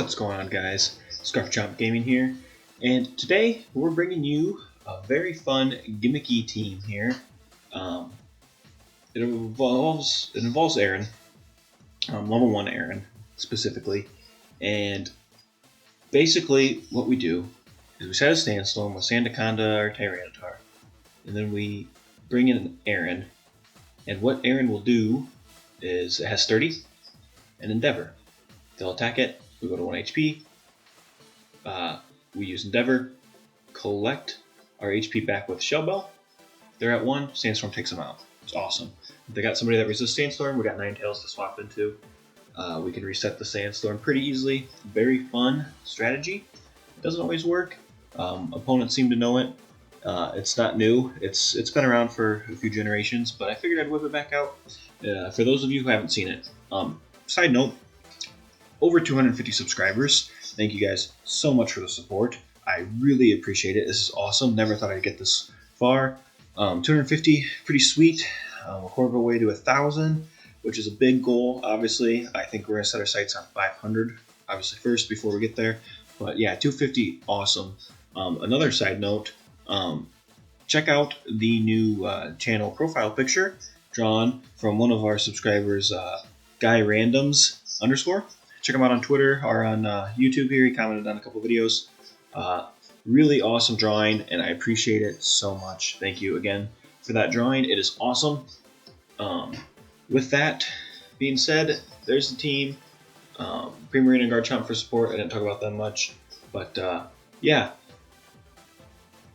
What's going on, guys? Scarf Chomp Gaming here, and today we're bringing you a very fun, gimmicky team here. It involves Aron, level 1 Aron specifically, and basically what we do is we set a Sandstorm with Sandaconda or Tyranitar, and then we bring in Aron, and what Aron will do is it has Sturdy and Endeavor. They'll attack it. We go to 1 HP. We use Endeavor, collect our HP back with Shell Bell. They're at 1, Sandstorm takes them out. It's awesome. If they got somebody that resists Sandstorm, we got Ninetales to swap into. We can reset the Sandstorm pretty easily. Very fun strategy. It doesn't always work. Opponents seem to know it. It's not new. It's been around for a few generations, but I figured I'd whip it back out. For those of you who haven't seen it. Side note, over 250 subscribers. Thank you guys so much for the support. I really appreciate it. This is awesome. Never thought I'd get this far. 250, pretty sweet. A quarter of a way to 1,000, which is a big goal, obviously. I think we're going to set our sights on 500, obviously, first before we get there. But yeah, 250, awesome. Another side note, check out the new channel profile picture drawn from one of our subscribers, Guy Randoms _. Check him out on Twitter or on YouTube here. He commented on a couple videos. Really awesome drawing, and I appreciate it so much. Thank you again for that drawing. It is awesome. With that being said, there's the team. Primarine and Garchomp for support. I didn't talk about them much. But yeah,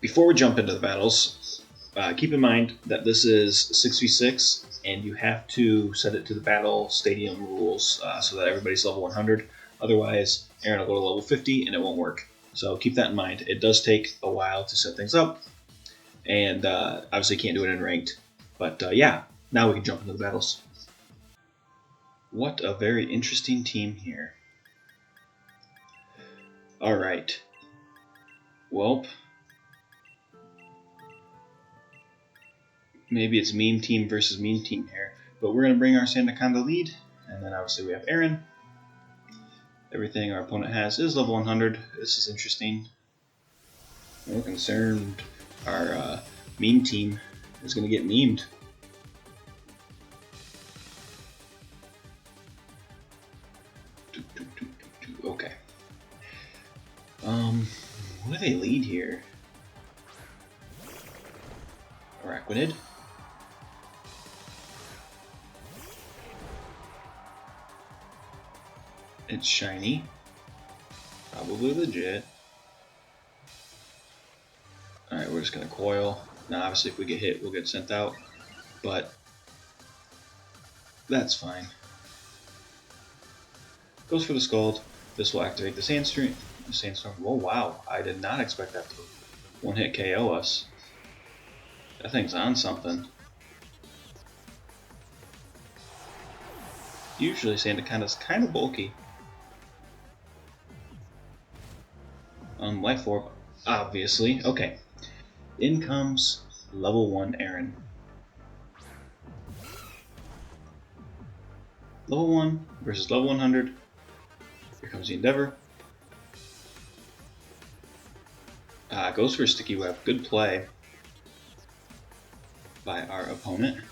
before we jump into the battles, keep in mind that this is 6v6. And you have to set it to the battle stadium rules so that everybody's level 100. Otherwise, Aron will go to level 50 and it won't work. So keep that in mind. It does take a while to set things up. And obviously can't do it in ranked. But yeah, now we can jump into the battles. What a very interesting team here. Alright. Welp. Maybe it's meme team versus meme team here, but we're going to bring our Sandaconda lead, and then obviously we have Aron. Everything our opponent has is level 100. This is interesting. No concerned our meme team is going to get memed. Okay. What do they lead here? Araquanid. It's shiny. Probably legit. Alright, we're just gonna coil. Now obviously if we get hit, we'll get sent out. But that's fine. Goes for the Scald. This will activate the Sandstorm. Oh wow, I did not expect that to one-hit KO us. That thing's on something. Usually Sandaconda's kind of bulky. Life Orb, obviously. Okay. In comes level 1 Aron. Level 1 versus level 100. Here comes the Endeavor. Goes for a Sticky Web. Good play by our opponent.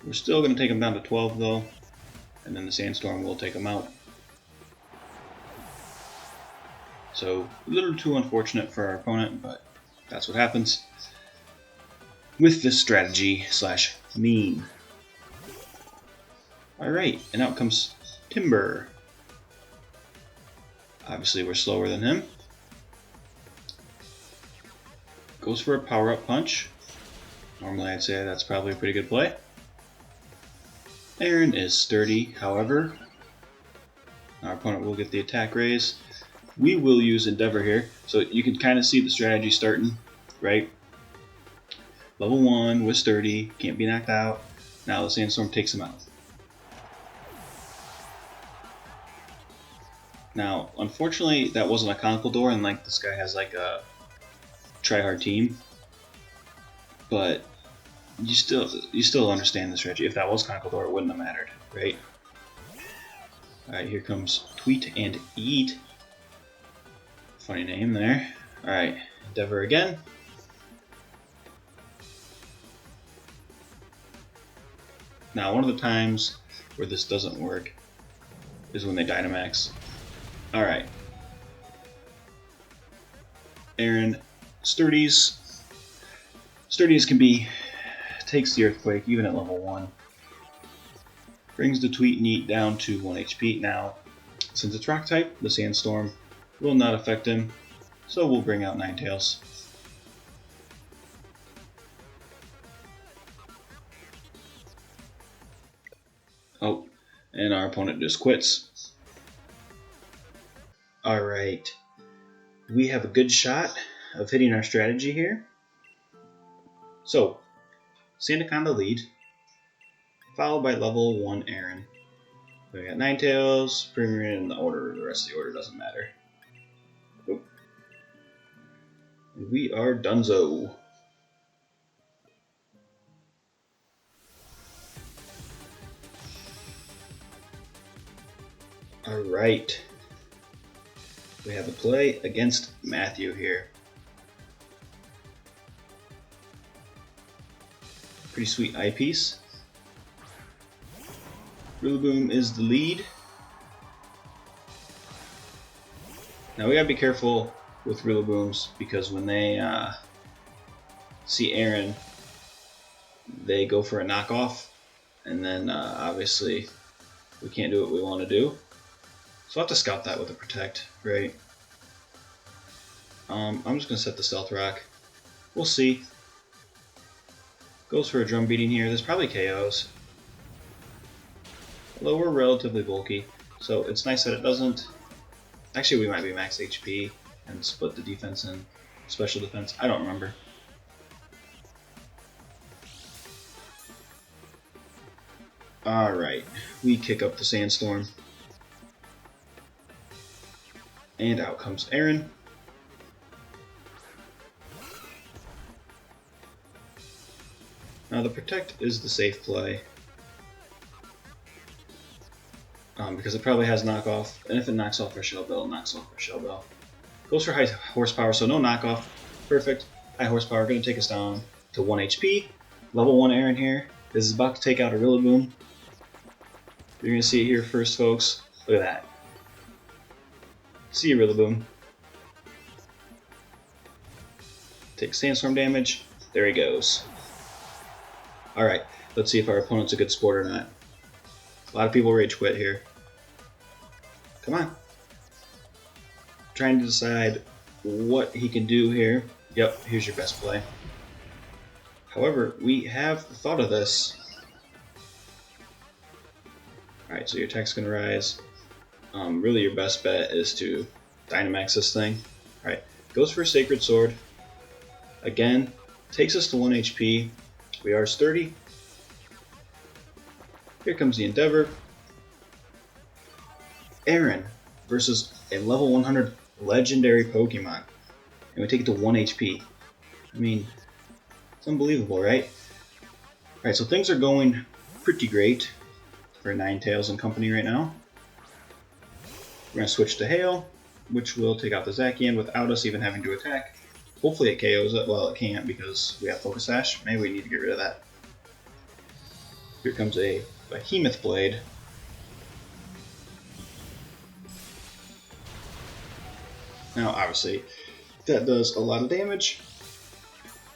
We're still going to take him down to 12 though, and then the Sandstorm will take him out. So a little too unfortunate for our opponent, but that's what happens with this strategy slash meme. Alright, and out comes Timber. Obviously we're slower than him. Goes for a power-up punch. Normally I'd say that's probably a pretty good play. Aron is sturdy, however. Our opponent will get the attack raise. We will use Endeavor here, so you can kind of see the strategy starting, right? Level 1 with sturdy, can't be knocked out. Now the Sandstorm takes him out. Now, unfortunately, that wasn't a conical door, and like this guy has like a try-hard team. But you still understand the strategy. If that was conical door, it wouldn't have mattered, right? Alright, here comes Tweet and Eat. Funny name there. Alright, Endeavor again. Now, one of the times where this doesn't work is when they Dynamax. Alright. Aron Sturdies. Sturdies can be, takes the Earthquake even at level 1. Brings the Tweet and Eat down to 1 HP. Now, since it's Rock type, the Sandstorm will not affect him, so we'll bring out Ninetales. Oh, and our opponent just quits. Alright, we have a good shot of hitting our strategy here. So, Sandaconda lead, followed by level 1 Aron. We got Ninetales, Premier, and the order. The rest of the order doesn't matter. Oop. We are donezo. Alright. We have a play against Matthew here. Pretty sweet eyepiece. Rillaboom is the lead. Now we gotta be careful with Rillabooms because when they see Aron, they go for a knockoff, and then obviously we can't do what we want to do. So I'll have to scout that with a Protect, right? I'm just gonna set the Stealth Rock. We'll see. Goes for a Drum Beating here. There's probably KOs. Although we're relatively bulky, so it's nice that it doesn't. Actually, we might be max HP and split the defense and special defense. I don't remember. Alright, we kick up the Sandstorm. And out comes Aron. Now the Protect is the safe play. Because it probably has knockoff, and if it knocks off our Shell Bell, it knocks off our Shell Bell. Goes for high horsepower, so no knockoff. Perfect. High horsepower, going to take us down to 1 HP. Level 1 Aron here. This is about to take out a Rillaboom. You're going to see it here first, folks. Look at that. See you, Rillaboom. Takes Sandstorm damage. There he goes. Alright, let's see if our opponent's a good sport or not. A lot of people rage quit here. Come on. Trying to decide what he can do here. Yep, here's your best play. However, we have thought of this. Alright, so your attack's going to rise. Really your best bet is to Dynamax this thing. Alright, goes for a Sacred Sword. Again, takes us to 1 HP. We are sturdy. Here comes the Endeavor. Aron versus a level 100 legendary Pokemon. And we take it to 1 HP. I mean, it's unbelievable, right? Alright, so things are going pretty great for Ninetales and company right now. We're going to switch to Hail, which will take out the Zacian without us even having to attack. Hopefully it KOs it. Well, it can't because we have Focus Sash. Maybe we need to get rid of that. Here comes a Behemoth Blade. Now, obviously, that does a lot of damage,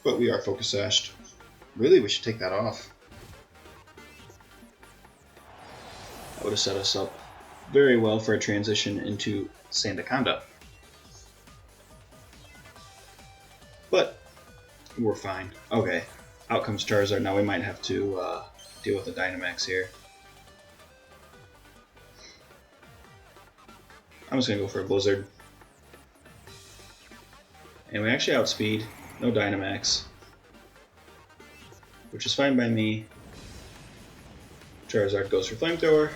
but we are Focus Sashed. Really, we should take that off. That would have set us up very well for a transition into Sandaconda. But we're fine. Okay, out comes Charizard. Now we might have to deal with the Dynamax here. I'm just going to go for a Blizzard. And we actually outspeed. No Dynamax. Which is fine by me. Charizard goes for Flamethrower.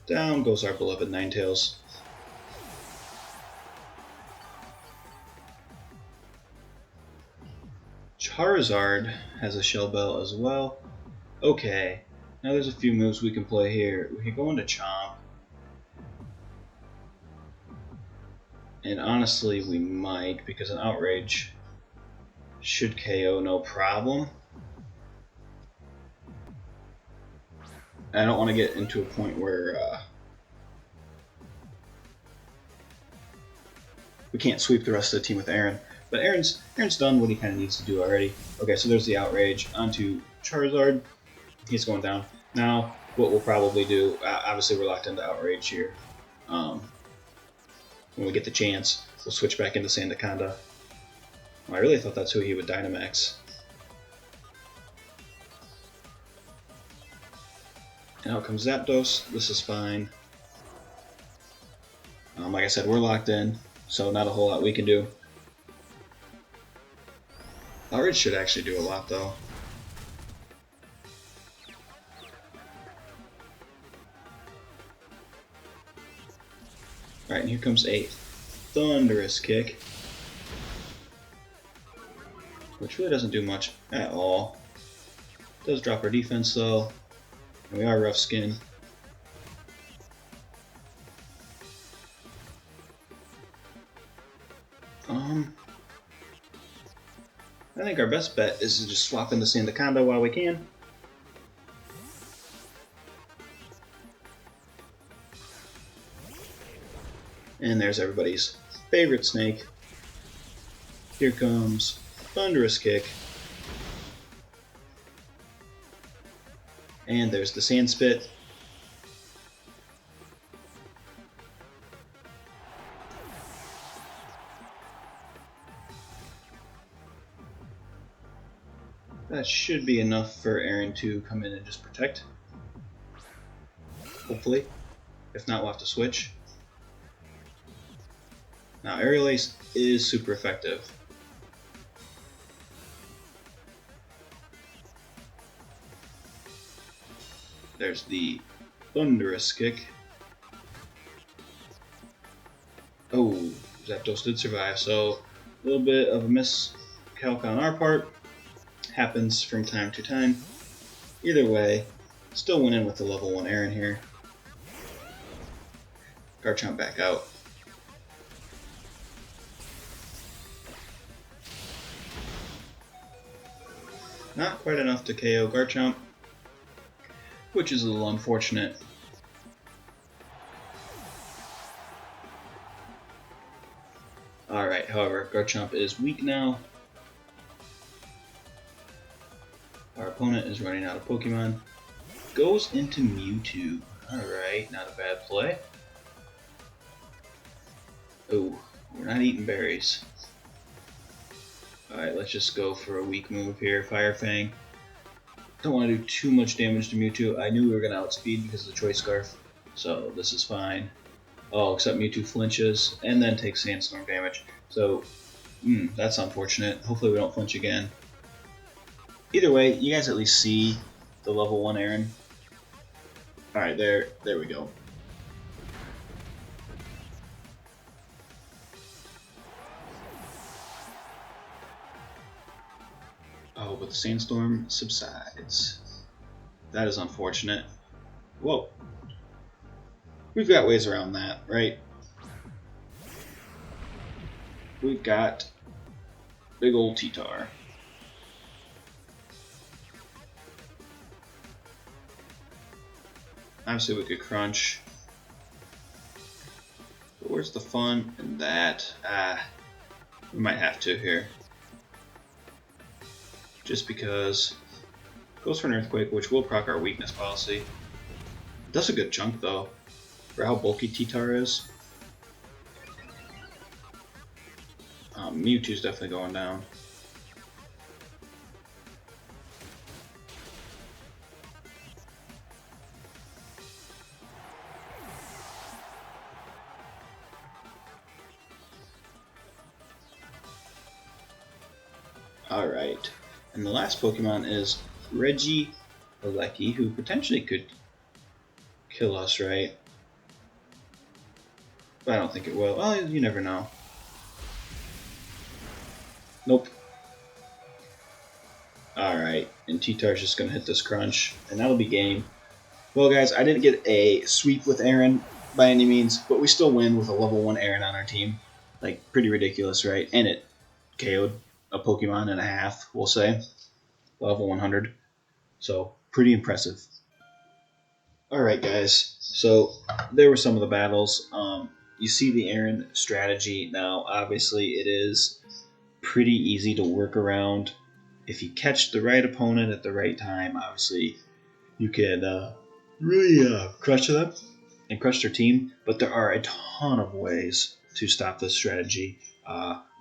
Down goes our beloved Ninetales. Charizard has a Shell Bell as well. Okay, now there's a few moves we can play here. We can go into Chomp. And honestly, we might, because an Outrage should KO no problem. I don't want to get into a point where we can't sweep the rest of the team with Aron. But Aron's done what he kind of needs to do already. Okay, so there's the Outrage onto Charizard. He's going down. Now, what we'll probably do, obviously we're locked into Outrage here. When we get the chance, we'll switch back into Sandaconda. Well, I really thought that's who he would Dynamax. And out comes Zapdos. This is fine. Like I said, we're locked in, so not a whole lot we can do. Outrage should actually do a lot, though. Alright, and here comes a thunderous kick, which really doesn't do much at all. It does drop our defense, though, and we are rough skin. I think our best bet is to just swap into Sandaconda while we can. And there's everybody's favorite snake. Here comes Thunderous Kick. And there's the Sand Spit. That should be enough for Aron to come in and just protect. Hopefully. If not, we'll have to switch. Now, Aerial Ace is super effective. There's the Thunderous Kick. Oh, Zapdos did survive, so a little bit of a miscalc on our part. Happens from time to time. Either way, still went in with the level 1 Aron here. Garchomp back out. Not quite enough to KO Garchomp, which is a little unfortunate. Alright, however, Garchomp is weak now. Our opponent is running out of Pokemon. Goes into Mewtwo. Alright, not a bad play. Oh, we're not eating berries. Alright, let's just go for a weak move here. Fire Fang. Don't want to do too much damage to Mewtwo. I knew we were going to outspeed because of the Choice Scarf, so this is fine. Oh, except Mewtwo flinches and then takes Sandstorm damage. So, that's unfortunate. Hopefully we don't flinch again. Either way, you guys at least see the level 1 Aron. Alright, there we go. Oh, but the Sandstorm subsides. That is unfortunate. Whoa. We've got ways around that, right? We've got big old T-Tar. Obviously we could crunch. But where's the fun in that? We might have to here. Just because goes for an Earthquake, which will proc our weakness policy. It does a good chunk though, for how bulky T-Tar is. Mewtwo's definitely going down. Alright, and the last Pokemon is Regieleki, who potentially could kill us, right? But I don't think it will. Well, you never know. Nope. Alright, and T-Tar's just going to hit this crunch, and that'll be game. Well, guys, I didn't get a sweep with Aron by any means, but we still win with a level 1 Aron on our team. Like, pretty ridiculous, right? And it KO'd a Pokemon and a half, we'll say. Level 100. So, pretty impressive. Alright, guys. So, there were some of the battles. You see the Aron strategy. Now, obviously, it is pretty easy to work around. If you catch the right opponent at the right time, obviously, you can really crush them and crush their team. But there are a ton of ways to stop this strategy.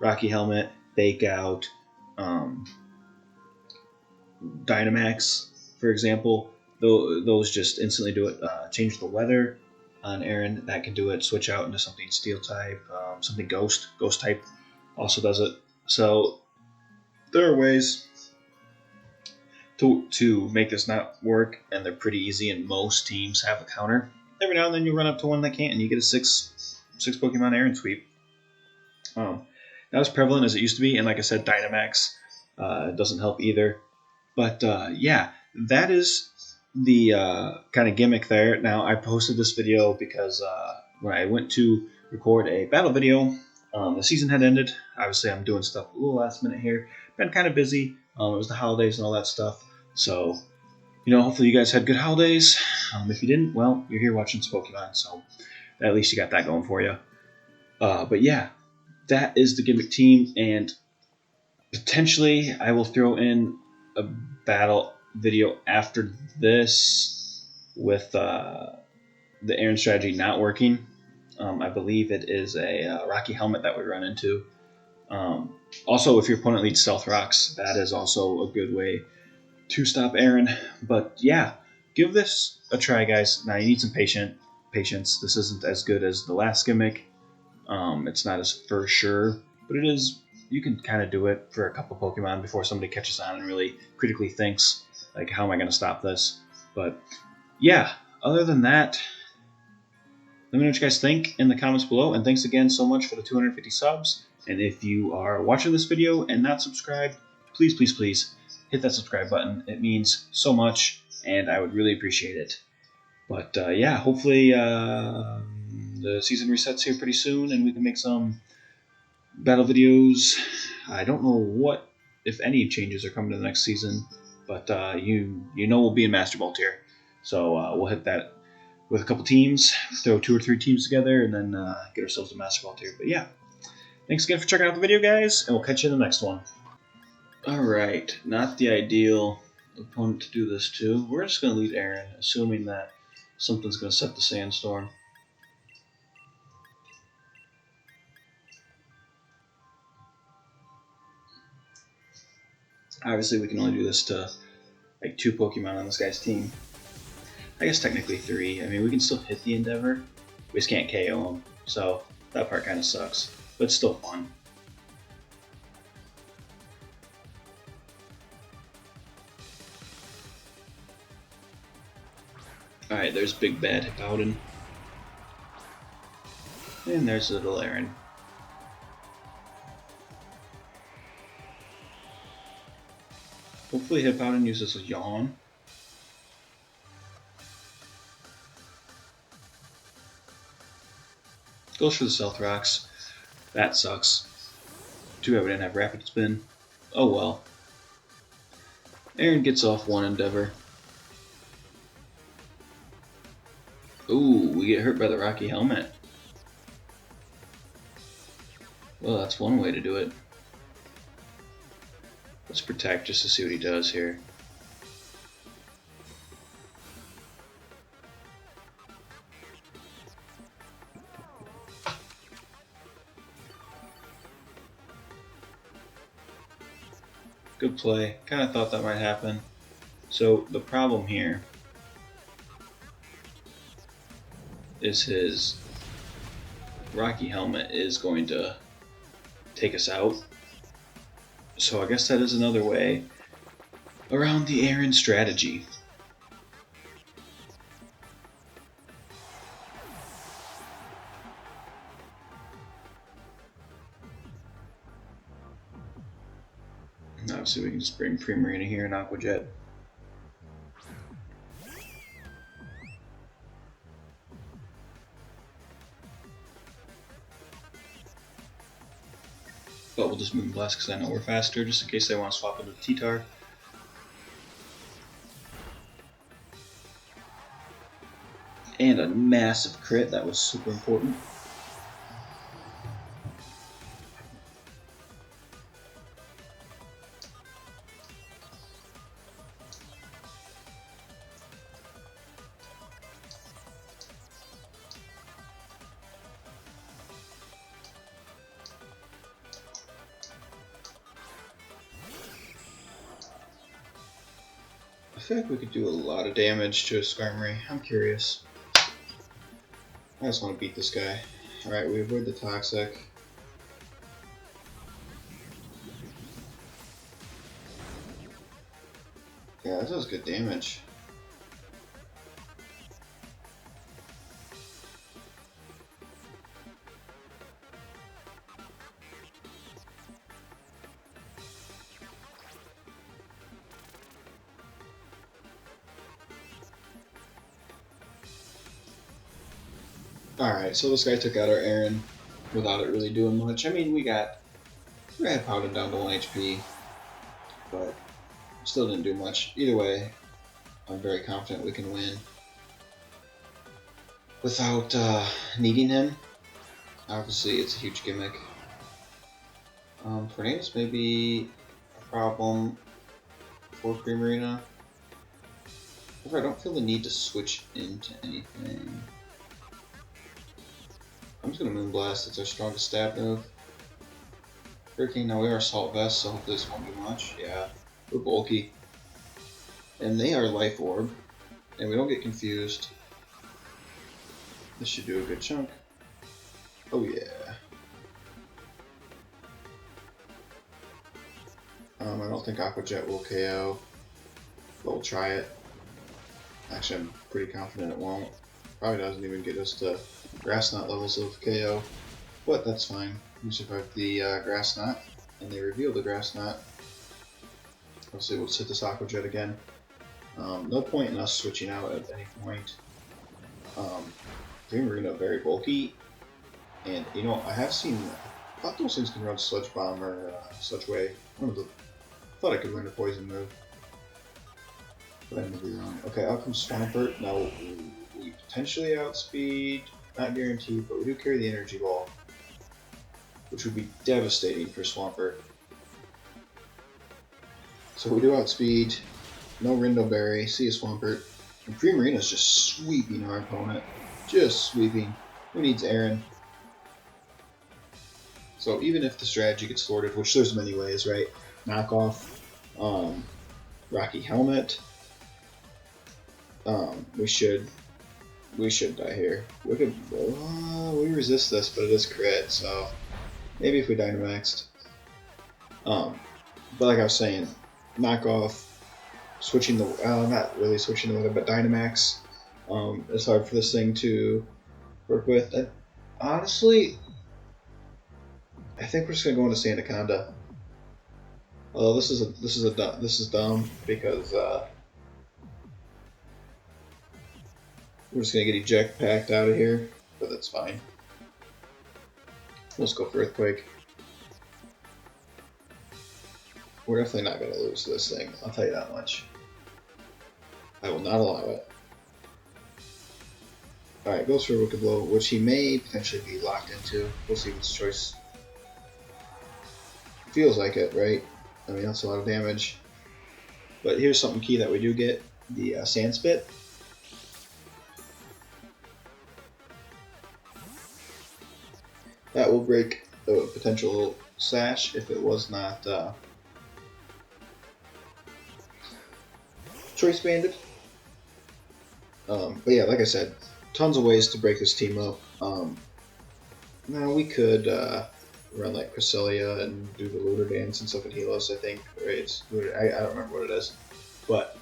Rocky Helmet, Fake Out, Dynamax, for example. Those just instantly do it. Change the weather on Aron, that can do it. Switch out into something Steel type, something Ghost type also does it. So there are ways to make this not work, and they're pretty easy, and most teams have a counter. Every now and then you run up to one that can't, and you get a six Pokemon Aron sweep. Not as prevalent as it used to be, and like I said, Dynamax doesn't help either. But yeah, that is the kind of gimmick there. Now, I posted this video because when I went to record a battle video, the season had ended. Obviously, I'm doing stuff a little last minute here. Been kind of busy. It was the holidays and all that stuff. So, hopefully you guys had good holidays. If you didn't, well, you're here watching some Pokemon, so at least you got that going for you. But yeah, that is the gimmick team, and potentially I will throw in a battle video after this with the Aron strategy not working. I believe it is a Rocky Helmet that we run into. Also, if your opponent leads Stealth Rocks, that is also a good way to stop Aron. But yeah, give this a try, guys. Now, you need some patience. This isn't as good as the last gimmick. It's not as for sure, but it is. You can kind of do it for a couple Pokemon before somebody catches on and really critically thinks, like, how am I going to stop this? But yeah, other than that, let me know what you guys think in the comments below. And thanks again so much for the 250 subs. And if you are watching this video and not subscribed, please, please, please hit that subscribe button. It means so much, and I would really appreciate it. But yeah, hopefully the season resets here pretty soon, and we can make some battle videos. I don't know what, if any, changes are coming to the next season, but you know we'll be in Master Ball tier. So we'll hit that with a couple teams, throw 2 or 3 teams together, and then get ourselves a Master Ball tier. But yeah, thanks again for checking out the video, guys, and we'll catch you in the next one. Alright, not the ideal opponent to do this to. We're just going to lead Aron, assuming that something's going to set the Sandstorm. Obviously, we can only do this to like 2 Pokemon on this guy's team. I guess technically 3. I mean, we can still hit the Endeavor. We just can't KO him. So that part kind of sucks, but it's still fun. Alright, there's Big Bad Hippowdon. And there's little Aron. Hopefully Hippowdon uses a Yawn. Goes for the Stealth Rocks. That sucks. Too bad we didn't have Rapid Spin. Oh well. Aron gets off one Endeavor. Ooh, we get hurt by the Rocky Helmet. Well, that's one way to do it. Let's protect just to see what he does here. Good play. Kind of thought that might happen. So the problem here is his Rocky Helmet is going to take us out. So I guess that is another way around the Aron strategy. Obviously we can just bring Primarina here and Aqua Jet. but we'll just Moonblast because I know we're faster, just in case they want to swap into T-Tar. And a massive crit, that was super important. I feel like we could do a lot of damage to a Skarmory. I'm curious. I just want to beat this guy. Alright, we avoid the Toxic. Yeah, that does good damage. Alright, so this guy took out our Aron without it really doing much. I mean, we had Powden down to 1 HP, but still didn't do much. Either way, I'm very confident we can win without needing him. Obviously, it's a huge gimmick. Tornadoes may be a problem for Primarina. However, I don't feel the need to switch into anything. I'm just going to Moonblast, it's our strongest stab move. Hurricane, now we are Assault Vest, so hopefully this won't do much. Yeah, we're bulky. And they are Life Orb, and we don't get confused. This should do a good chunk. Oh yeah. I don't think Aqua Jet will KO, but we'll try it. Actually, I'm pretty confident it won't. Probably doesn't even get us to Grass Knot levels of KO, but that's fine. We survived the Grass Knot, and they revealed the Grass Knot. Obviously, we'll hit this Aqua Jet again. No point in us switching out at any point. Primarina very bulky, and you know, I have seen, I thought those things can run Sludge Bomb or Sludge Wave. Thought I could learn a poison move, but I may be wrong. Okay, out comes Swampert. Now we potentially outspeed, not guaranteed, but we do carry the Energy Ball, which would be devastating for Swampert. So we do outspeed, no Rindo Berry, see a Swampert, and Primarina's just sweeping our opponent. Just sweeping. Who needs Aron? So even if the strategy gets thwarted, which there's many ways, right? Knockoff, Rocky Helmet. We should die here. We could, we resist this, but it is crit, so maybe if we Dynamaxed. But like I was saying, knockoff, switching the, not really switching the weather, but Dynamax. It's hard for this thing to work with. And honestly, I think we're just gonna go into Sandaconda. Although this is dumb because we're just gonna get eject packed out of here, but that's fine. Let's go for Earthquake. We're definitely not gonna lose this thing. I'll tell you that much. I will not allow it. Alright, goes for Wicked Blow, which he may potentially be locked into. We'll see what's choice. Feels like it, right? I mean, that's a lot of damage. But here's something key that we do get, the Sand Spit. That will break the potential Sash if it was not Choice Banded. But yeah, like I said, tons of ways to break this team up. Now we could run like Cresselia and do the Looter Dance and stuff and heal us, I think. Right? It's Looter, I don't remember what it is. But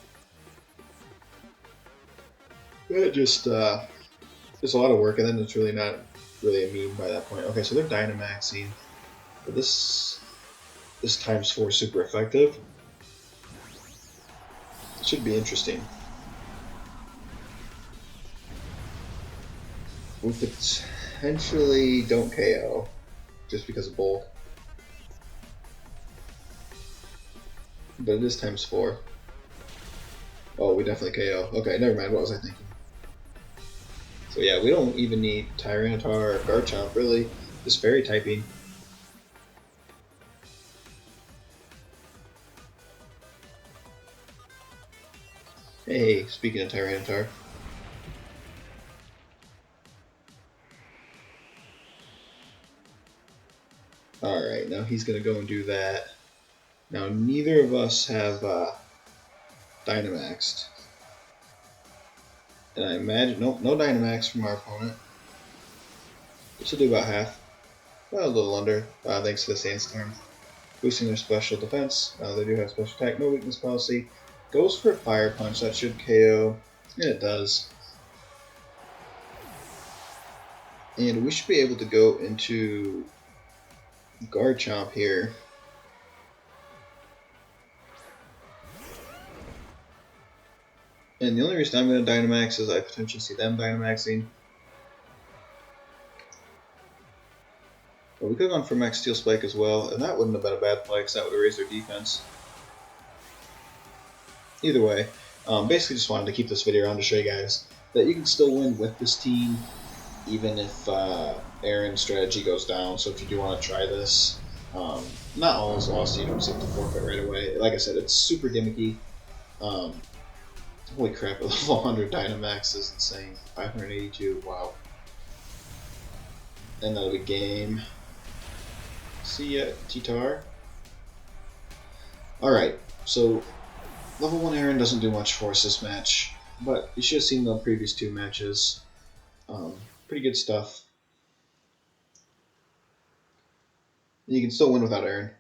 it just it's a lot of work, and then it's really not really immune by that point. Okay, so they're Dynamaxing. But this times 4 super effective. It should be interesting. We potentially don't KO just because of bulk. but it is times 4. Oh, we definitely KO. Okay, never mind. What was I thinking? So yeah, we don't even need Tyranitar or Garchomp, really. Just fairy typing. Hey, speaking of Tyranitar. Alright, now he's going to go and do that. Now, neither of us have Dynamaxed. And I imagine, nope, no Dynamax from our opponent. This will do about half. Well, a little under, thanks to the Sandstorm. Boosting their special defense. They do have special attack, no weakness policy. Goes for a Fire Punch, that should KO. And it does. And we should be able to go into Garchomp here. And the only reason I'm going to Dynamax is I potentially see them Dynamaxing. But we could have gone for Max Steel Spike as well, and that wouldn't have been a bad play because that would have raised their defense. Either way, basically just wanted to keep this video on to show you guys that you can still win with this team even if Aron's strategy goes down. So if you do want to try this, not all is lost, you don't just have to forfeit right away. Like I said, it's super gimmicky. Holy crap, a level 100 Dynamax is insane. 582, wow. And that'll be game. See ya, T-Tar. Alright, so level 1 Aron doesn't do much for us this match, but you should have seen the previous 2 matches. Pretty good stuff. You can still win without Aron.